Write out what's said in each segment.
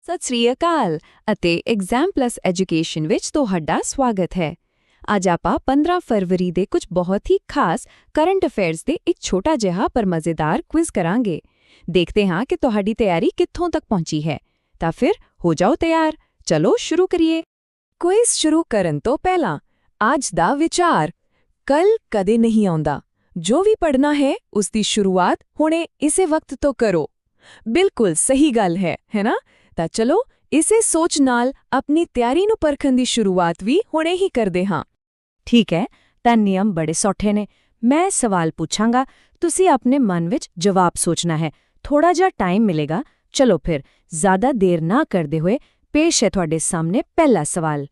ਸਤਿ ਸ੍ਰੀ ਅਕਾਲ ਅਤੇ exam plus education ਵਿੱਚ ਤੁਹਾਡਾ ਸਵਾਗਤ ਹੈ। ਅੱਜ ਆਪਾਂ 15 ਫਰਵਰੀ ਦੇ ਕੁਝ ਬਹੁਤ ਹੀ ਖਾਸ ਕਰੰਟ ਅਫੇਅਰਸ ਦੇ ਇੱਕ ਛੋਟਾ ਜਿਹਾ ਪਰ ਮਜ਼ੇਦਾਰ ਕੁਇਜ਼ ਕਰਾਂਗੇ। ਦੇਖਦੇ ਹਾਂ ਕਿ ਤੁਹਾਡੀ ਤਿਆਰੀ ਕਿੱਥੋਂ ਤੱਕ ਪਹੁੰਚੀ ਹੈ। ਤਾਂ ਫਿਰ ਹੋ ਜਾਓ ਤਿਆਰ, ਚਲੋ ਸ਼ੁਰੂ ਕਰੀਏ। ਕੁਇਜ਼ ਸ਼ੁਰੂ ਕਰਨ ਤੋਂ ਪਹਿਲਾਂ ਅੱਜ ਦਾ ਵਿਚਾਰ, ਕੱਲ ਕਦੇ ਨਹੀਂ ਆਉਂਦਾ। ਜੋ ਵੀ ਪੜ੍ਹਨਾ ਹੈ ਉਸ ਦੀ ਸ਼ੁਰੂਆਤ ਹੁਣੇ ਇਸੇ ਵਕਤ ਤੋਂ ਕਰੋ। ਬਿਲਕੁਲ ਸਹੀ ਗੱਲ ਹੈ ਨਾ? ਤਾਂ ਚਲੋ ਇਸੇ ਸੋਚ ਨਾਲ ਆਪਣੀ ਤਿਆਰੀ ਨੂੰ ਪਰਖਣ ਦੀ ਸ਼ੁਰੂਆਤ ਵੀ ਹੁਣੇ ਹੀ ਕਰਦੇ ਹਾਂ। ਠੀਕ ਹੈ, ਤਾਂ ਨਿਯਮ ਬੜੇ ਸੌਖੇ ਨੇ। ਮੈਂ ਸਵਾਲ ਪੁੱਛਾਂਗਾ, ਤੁਸੀਂ ਆਪਣੇ ਮਨ ਵਿੱਚ ਜਵਾਬ ਸੋਚਣਾ ਹੈ। ਥੋੜਾ ਜਿਹਾ ਟਾਈਮ ਮਿਲੇਗਾ। ਚਲੋ ਫਿਰ ਜ਼ਿਆਦਾ ਦੇਰ ਨਾ ਕਰਦੇ ਹੋਏ ਪੇਸ਼ ਹੈ ਤੁਹਾਡੇ ਸਾਹਮਣੇ ਪਹਿਲਾ ਸਵਾਲ।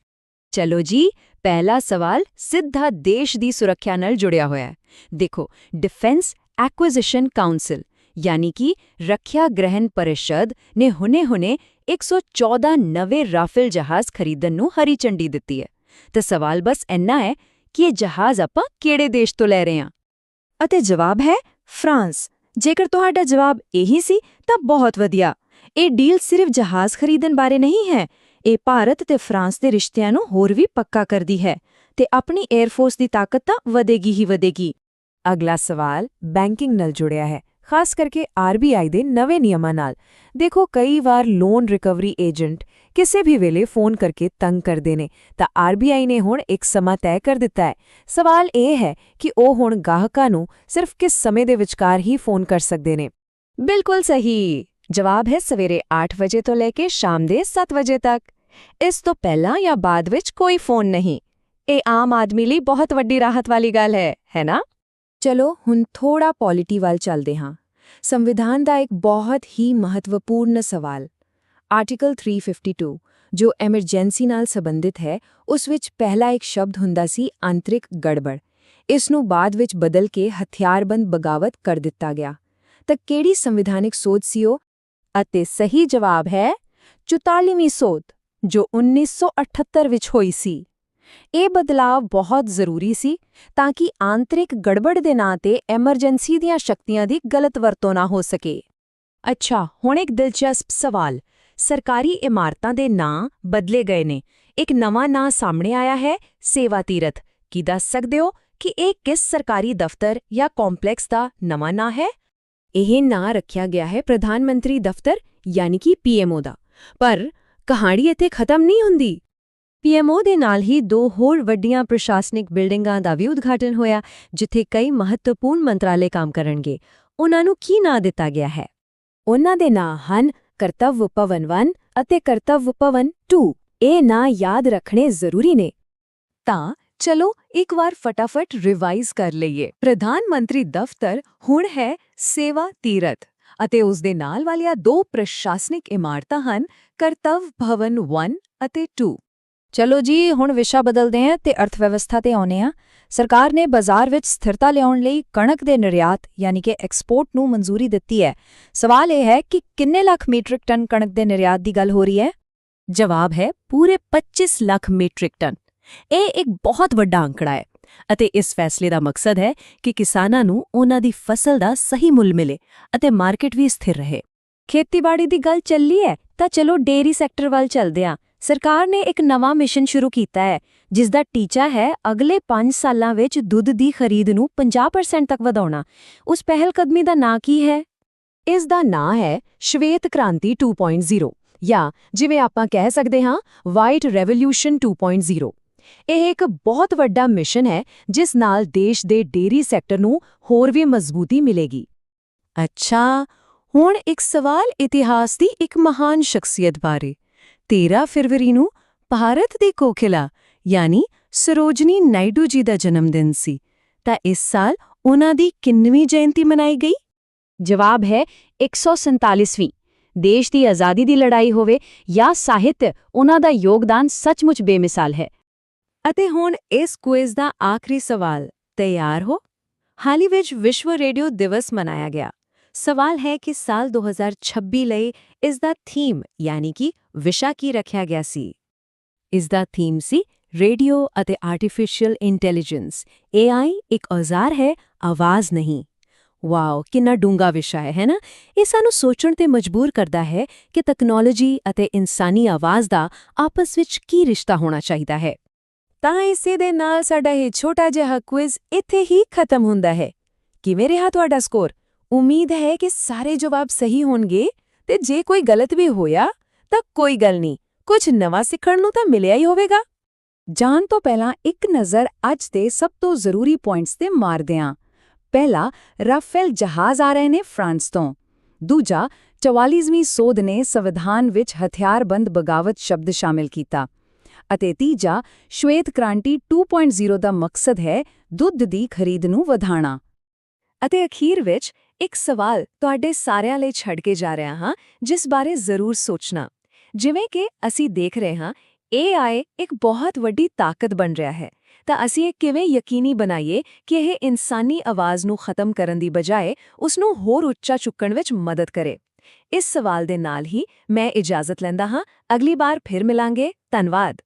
ਚਲੋ ਜੀ, ਪਹਿਲਾ ਸਵਾਲ ਸਿੱਧਾ ਦੇਸ਼ ਦੀ ਸੁਰੱਖਿਆ ਨਾਲ ਜੁੜਿਆ ਹੋਇਆ ਹੈ। ਦੇਖੋ, ਡਿਫੈਂਸ ਐਕੁਇਜ਼ੀਸ਼ਨ ਕਾਉਂਸਲ ਯਾਨੀ ਕਿ ਰੱਖਿਆ ਗ੍ਰਹਿਣ ਪਰਿਸ਼ਦ ਨੇ ਹੁਣੇ 114 ਨਵੇਂ ਰਾਫੇਲ ਜਹਾਜ਼ ਖਰੀਦਣ ਨੂੰ ਹਰੀ ਝੰਡੀ ਦਿੱਤੀ ਹੈ। ਤਾਂ ਸਵਾਲ ਬਸ ਇੰਨਾ ਹੈ ਕਿ ਇਹ ਜਹਾਜ਼ ਆਪਾਂ ਕਿਹੜੇ ਦੇਸ਼ ਤੋਂ ਲੈ ਰਹੇ ਹਾਂ? ਅਤੇ ਜਵਾਬ ਹੈ ਫਰਾਂਸ। ਜੇਕਰ ਤੁਹਾਡਾ ਜਵਾਬ ਇਹੀ ਸੀ ਤਾਂ ਬਹੁਤ ਵਧੀਆ। ਇਹ ਡੀਲ ਸਿਰਫ ਜਹਾਜ਼ ਖਰੀਦਣ ਬਾਰੇ ਨਹੀਂ ਹੈ, ਇਹ ਭਾਰਤ ਤੇ ਫਰਾਂਸ ਦੇ ਰਿਸ਼ਤਿਆਂ ਨੂੰ ਹੋਰ ਵੀ ਪੱਕਾ ਕਰਦੀ ਹੈ ਤੇ ਆਪਣੀ 에ਅਰਫੋਰਸ ਦੀ ਤਾਕਤ ਤਾਂ ਵਧੇਗੀ ਹੀ ਵਧੇਗੀ। ਅਗਲਾ ਸਵਾਲ ਬੈਂਕਿੰਗ ਨਾਲ ਜੁੜਿਆ ਹੈ, ਖਾਸ ਕਰਕੇ ਆਰਬੀਆਈ ਦੇ ਨਵੇਂ ਨਿਯਮਾਂ ਨਾਲ। ਦੇਖੋ, ਕਈ ਵਾਰ ਲੋਨ ਰਿਕਵਰੀ ਏਜੰਟ ਕਿਸੇ ਵੀ ਵੇਲੇ ਫੋਨ ਕਰਕੇ ਤੰਗ ਕਰਦੇ ਨੇ, ਤਾਂ ਆਰਬੀਆਈ ਨੇ ਹੁਣ ਇੱਕ ਸਮਾਂ ਤੈਅ ਕਰ ਦਿੱਤਾ ਹੈ। ਸਵਾਲ ਇਹ ਹੈ ਕਿ ਉਹ ਹੁਣ ਗਾਹਕਾਂ ਨੂੰ ਸਿਰਫ ਕਿਸ ਸਮੇਂ ਦੇ ਵਿਚਕਾਰ ਹੀ ਫੋਨ ਕਰ ਸਕਦੇ ਨੇ? ਬਿਲਕੁਲ ਸਹੀ ਜਵਾਬ ਹੈ ਸਵੇਰੇ 8 ਵਜੇ ਤੋਂ ਲੈ ਕੇ ਸ਼ਾਮ ਦੇ 7 ਵਜੇ ਤੱਕ। ਇਸ ਤੋਂ ਪਹਿਲਾਂ ਜਾਂ ਬਾਅਦ ਵਿੱਚ ਕੋਈ ਫੋਨ ਨਹੀਂ। ਇਹ ਆਮ ਆਦਮੀ ਲਈ ਬਹੁਤ ਵੱਡੀ ਰਾਹਤ ਵਾਲੀ ਗੱਲ ਹੈ ਨਾ? ਚਲੋ ਹੁਣ ਥੋੜਾ ਪੋਲਿਟੀ ਵੱਲ ਚੱਲਦੇ ਹਾਂ। ਸੰਵਿਧਾਨ ਦਾ ਇੱਕ ਬਹੁਤ ਹੀ ਮਹੱਤਵਪੂਰਨ ਸਵਾਲ, ਆਰਟੀਕਲ 352 ਜੋ ਐਮਰਜੈਂਸੀ ਨਾਲ ਸੰਬੰਧਿਤ ਹੈ, ਉਸ ਵਿੱਚ ਪਹਿਲਾ ਇੱਕ ਸ਼ਬਦ ਹੁੰਦਾ ਸੀ ਆਂਤਰਿਕ ਗੜਬੜ। ਇਸ ਨੂੰ ਬਾਅਦ ਵਿੱਚ ਬਦਲ ਕੇ ਹਥਿਆਰਬੰਦ ਬਗਾਵਤ ਕਰ ਦਿੱਤਾ ਗਿਆ। ਤਾਂ ਕਿਹੜੀ ਸੰਵਿਧਾਨਿਕ ਸੋਧ ਸੀ ਉਹ? ਅਤੇ ਸਹੀ ਜਵਾਬ ਹੈ 44ਵੀਂ ਸੋਧ, ਜੋ 1978 ਵਿੱਚ ਹੋਈ ਸੀ। ਇਹ ਬਦਲਾਅ ਬਹੁਤ ਜ਼ਰੂਰੀ ਸੀ ਤਾਂ ਕਿ ਆਂਤਰਿਕ ਗੜਬੜ ਦੇ ਨਾਂ ਤੇ ਐਮਰਜੈਂਸੀ ਦੀਆਂ ਸ਼ਕਤੀਆਂ ਦੀ ਗਲਤ ਵਰਤੋਂ ਨਾ ਹੋ ਸਕੇ। ਅੱਛਾ, ਹੁਣ ਇੱਕ ਦਿਲਚਸਪ ਸਵਾਲ, ਸਰਕਾਰੀ ਇਮਾਰਤਾਂ ਦੇ ਨਾਂ ਬਦਲੇ ਗਏ ਨੇ। ਇੱਕ ਨਵਾਂ ਨਾਂ ਸਾਹਮਣੇ ਆਇਆ ਹੈ, ਸੇਵਾ ਤੀਰਥ। ਕੀ ਦੱਸ ਸਕਦੇ ਹੋ ਕਿ ਇਹ ਕਿਸ ਸਰਕਾਰੀ ਦਫ਼ਤਰ ਜਾਂ ਕੰਪਲੈਕਸ ਦਾ ਨਵਾਂ ਨਾਂ ਹੈ? ਇਹ ਨਾਂ ਰੱਖਿਆ ਗਿਆ ਹੈ ਪ੍ਰਧਾਨ ਮੰਤਰੀ ਦਫ਼ਤਰ ਯਾਨੀ ਕਿ ਪੀਐਮਓ ਦਾ। ਪਰ ਕਹਾਣੀ ਇੱਥੇ ਖਤਮ ਨਹੀਂ ਹੁੰਦੀ। ਪੀਐਮਓ ਦੇ ਨਾਲ ਹੀ 2 ਹੋਰ ਵੱਡੀਆਂ ਪ੍ਰਸ਼ਾਸਨਿਕ ਬਿਲਡਿੰਗਾਂ ਦਾ ਵੀ ਉਦਘਾਟਨ ਹੋਇਆ, ਜਿੱਥੇ ਕਈ ਮਹੱਤਵਪੂਰਨ ਮੰਤਰਾਲੇ ਕੰਮ ਕਰਨਗੇ। ਉਹਨਾਂ ਨੂੰ ਕੀ ਨਾਂ ਦਿੱਤਾ ਗਿਆ ਹੈ? ਉਹਨਾਂ ਦੇ ਨਾਂ ਹਨ ਕਰਤੱਵ ਭਵਨ 1 ਅਤੇ ਕਰਤੱਵ ਭਵਨ 2। ਇਹ ਨਾਂ ਯਾਦ ਰੱਖਣੇ ਜ਼ਰੂਰੀ ਨੇ। ਤਾਂ ਚਲੋ ਇੱਕ ਵਾਰ ਫਟਾਫਟ ਰਿਵਾਈਜ਼ ਕਰ ਲਈਏ। ਪ੍ਰਧਾਨ ਮੰਤਰੀ ਦਫ਼ਤਰ ਹੁਣ ਹੈ ਸੇਵਾ ਤੀਰਥ ਅਤੇ ਉਸ ਦੇ ਨਾਲ ਵਾਲੀਆਂ 2 ਪ੍ਰਸ਼ਾਸਨਿਕ ਇਮਾਰਤਾਂ ਹਨ ਕਰਤੱਵ ਭਵਨ 1 ਅਤੇ 2। ਚਲੋ ਜੀ, ਹੁਣ ਵਿਸ਼ਾ ਬਦਲਦੇ ਹਾਂ ਤੇ ਅਰਥ ਵਿਵਸਥਾ ਤੇ ਆਉਂਦੇ ਹਾਂ। ਸਰਕਾਰ ਨੇ ਬਾਜ਼ਾਰ ਵਿੱਚ ਸਥਿਰਤਾ ਲਿਆਉਣ ਲਈ ਕਣਕ ਦੇ ਨਿਰਯਾਤ ਯਾਨੀ ਕਿ ਐਕਸਪੋਰਟ ਨੂੰ ਮਨਜ਼ੂਰੀ ਦਿੱਤੀ ਹੈ। ਸਵਾਲ ਇਹ ਹੈ ਕਿ ਕਿੰਨੇ ਲੱਖ ਮੀਟ੍ਰਿਕ ਟਨ ਕਣਕ ਦੇ ਨਿਰਯਾਤ ਦੀ ਗੱਲ ਹੋ ਰਹੀ ਹੈ? ਜਵਾਬ ਹੈ ਪੂਰੇ 25 ਲੱਖ ਮੀਟ੍ਰਿਕ ਟਨ। ਇਹ ਇੱਕ ਬਹੁਤ ਵੱਡਾ ਅੰਕੜਾ ਹੈ ਅਤੇ ਇਸ ਫੈਸਲੇ ਦਾ ਮਕਸਦ ਹੈ ਕਿ ਕਿਸਾਨਾਂ ਨੂੰ ਉਹਨਾਂ ਦੀ ਫਸਲ ਦਾ ਸਹੀ ਮੁੱਲ ਮਿਲੇ ਅਤੇ ਮਾਰਕੀਟ ਵੀ ਸਥਿਰ ਰਹੇ। ਖੇਤੀਬਾੜੀ ਦੀ ਗੱਲ ਚੱਲੀ ਹੈ ਤਾਂ ਚਲੋ ਡੇਅਰੀ ਸੈਕਟਰ ਵੱਲ ਚੱਲਦੇ ਹਾਂ। ਸਰਕਾਰ ਨੇ ਇੱਕ ਨਵਾਂ ਮਿਸ਼ਨ ਸ਼ੁਰੂ ਕੀਤਾ ਹੈ, ਜਿਸ ਦਾ ਟੀਚਾ ਹੈ ਅਗਲੇ 5 ਸਾਲਾਂ ਵਿੱਚ ਦੁੱਧ ਦੀ ਖਰੀਦ ਨੂੰ 50% ਤੱਕ ਵਧਾਉਣਾ। ਉਸ ਪਹਿਲਕਦਮੀ ਦਾ ਨਾਂ ਕੀ ਹੈ? ਇਸ ਦਾ ਨਾਂ ਹੈ ਸ਼ਵੇਤ ਕ੍ਰਾਂਤੀ 2.0 ਜਾਂ ਜਿਵੇਂ ਆਪਾਂ ਕਹਿ ਸਕਦੇ ਹਾਂ ਵਾਈਟ ਰੈਵੋਲਿਊਸ਼ਨ 2.0। ਇਹ ਇੱਕ ਬਹੁਤ ਵੱਡਾ ਮਿਸ਼ਨ ਹੈ ਜਿਸ ਨਾਲ ਦੇਸ਼ ਦੇ ਡੇਅਰੀ ਸੈਕਟਰ ਨੂੰ ਹੋਰ ਵੀ ਮਜ਼ਬੂਤੀ ਮਿਲੇਗੀ। ਅੱਛਾ, ਹੁਣ ਇੱਕ ਸਵਾਲ ਇਤਿਹਾਸ ਦੀ ਇੱਕ ਮਹਾਨ ਸ਼ਖਸੀਅਤ ਬਾਰੇ। 13 ਫਰਵਰੀ ਨੂੰ ਭਾਰਤ ਦੀ ਕੋਕਿਲਾ ਯਾਨੀ ਸਰੋਜਨੀ ਨਾਇਡੂ ਜੀ ਦਾ ਜਨਮ ਦਿਨ ਸੀ। ਤਾਂ ਇਸ ਸਾਲ ਉਹਨਾਂ ਦੀ ਕਿੰਨਵੀਂ ਜਯੰਤੀ ਮਨਾਈ ਗਈ? ਜਵਾਬ ਹੈ 147ਵੀਂ। ਦੇਸ਼ ਦੀ ਆਜ਼ਾਦੀ ਦੀ ਲੜਾਈ ਹੋਵੇ ਜਾਂ ਸਾਹਿਤ, ਉਹਨਾਂ ਦਾ ਯੋਗਦਾਨ ਸੱਚਮੁੱਚ ਬੇਮਿਸਾਲ ਹੈ। ਅਤੇ ਹੁਣ ਇਸ ਕੁਇਜ਼ ਦਾ ਆਖਰੀ ਸਵਾਲ, ਤਿਆਰ ਹੋ? ਹਾਲ ਹੀ ਵਿੱਚ ਵਿਸ਼ਵ ਰੇਡੀਓ ਦਿਵਸ ਮਨਾਇਆ ਗਿਆ। ਸਵਾਲ ਹੈ ਕਿ ਸਾਲ 2026 ਲਈ ਇਸ ਦਾ ਥੀਮ ਯਾਨੀ ਕਿ ਵਿਸ਼ਾ ਕੀ ਰੱਖਿਆ ਗਿਆ ਸੀ? ਇਸ ਦਾ ਥੀਮ ਸੀ ਰੇਡੀਓ ਅਤੇ ਆਰਟੀਫੀਸ਼ੀਅਲ ਇੰਟੈਲੀਜੈਂਸ। AI ਇੱਕ ਔਜ਼ਾਰ ਹੈ, ਆਵਾਜ਼ ਨਹੀਂ। ਵਾਓ, ਕਿੰਨਾ ਡੂੰਘਾ ਵਿਸ਼ਾ ਹੈ ਨਾ? ਇਹ ਸਾਨੂੰ ਸੋਚਣ ਤੇ ਮਜਬੂਰ ਕਰਦਾ ਹੈ ਕਿ ਤਕਨਾਲੋਜੀ ਅਤੇ ਇਨਸਾਨੀ ਆਵਾਜ਼ ਦਾ ਆਪਸ ਵਿੱਚ ਕੀ ਰਿਸ਼ਤਾ ਹੋਣਾ ਚਾਹੀਦਾ ਹੈ। ਤਾਂ ਇਸੇ ਦੇ ਨਾਲ ਸਾਡਾ ਇਹ ਛੋਟਾ ਜਿਹਾ ਕੁਇਜ਼ ਇੱਥੇ ਹੀ ਖਤਮ ਹੁੰਦਾ ਹੈ। ਕਿਵੇਂ ਰਿਹਾ ਤੁਹਾਡਾ ਸਕੋਰ? ਉਮੀਦ ਹੈ ਕਿ ਸਾਰੇ ਜਵਾਬ ਸਹੀ ਹੋਣਗੇ, ਤੇ ਜੇ ਕੋਈ ਗਲਤ ਵੀ ਹੋਇਆ ਤਾਂ ਕੋਈ ਗੱਲ ਨਹੀਂ, ਕੁਝ ਨਵਾਂ ਸਿੱਖਣ ਨੂੰ ਤਾਂ ਮਿਲਿਆ ਹੀ ਹੋਵੇਗਾ। ਜਾਣ ਤੋਂ ਪਹਿਲਾਂ ਇੱਕ ਨਜ਼ਰ ਅੱਜ ਦੇ ਸਭ ਤੋਂ ਜ਼ਰੂਰੀ ਪੁਆਇੰਟਸ ਤੇ ਮਾਰਦੇ ਹਾਂ। ਪਹਿਲਾ, ਰਾਫੇਲ ਜਹਾਜ਼ ਆ ਰਹੇ ਨੇ ਫਰਾਂਸ ਤੋਂ। ਦੂਜਾ, 44ਵੀਂ ਸੋਧ ਨੇ ਸੰਵਿਧਾਨ ਵਿੱਚ ਹਥਿਆਰਬੰਦ ਬਗਾਵਤ ਸ਼ਬਦ ਸ਼ਾਮਿਲ ਕੀਤਾ। ਅਤੇ ਤੀਜਾ, ਸ਼ਵੇਤ ਕ੍ਰਾਂਤੀ 2.0 ਦਾ ਮਕਸਦ ਹੈ ਦੁੱਧ ਦੀ ਖਰੀਦ ਨੂੰ ਵਧਾਉਣਾ। ਅਤੇ ਅਖੀਰ ਵਿੱਚ ਇੱਕ ਸਵਾਲ ਤੁਹਾਡੇ ਸਾਰਿਆਂ ਲਈ ਛੱਡ ਕੇ ਜਾ ਰਿਹਾ ਹਾਂ, ਜਿਸ ਬਾਰੇ ਜ਼ਰੂਰ ਸੋਚਣਾ। ਜਿਵੇਂ ਕਿ ਅਸੀਂ ਦੇਖ ਰਹੇ ਹਾਂ, AI ਇੱਕ ਬਹੁਤ ਵੱਡੀ ਤਾਕਤ ਬਣ ਰਿਹਾ ਹੈ, ਤਾਂ ਅਸੀਂ ਇਹ ਕਿਵੇਂ ਯਕੀਨੀ ਬਣਾਈਏ ਕਿ ਇਹ ਇਨਸਾਨੀ ਆਵਾਜ਼ ਨੂੰ ਖਤਮ ਕਰਨ ਦੀ ਬਜਾਏ ਉਸ ਨੂੰ ਹੋਰ ਉੱਚਾ ਚੁੱਕਣ ਵਿੱਚ ਮਦਦ ਕਰੇ? ਇਸ ਸਵਾਲ ਦੇ ਨਾਲ ਹੀ ਮੈਂ ਇਜਾਜ਼ਤ ਲੈਂਦਾ ਹਾਂ। ਅਗਲੀ ਵਾਰ ਫਿਰ ਮਿਲਾਂਗੇ। ਧੰਨਵਾਦ।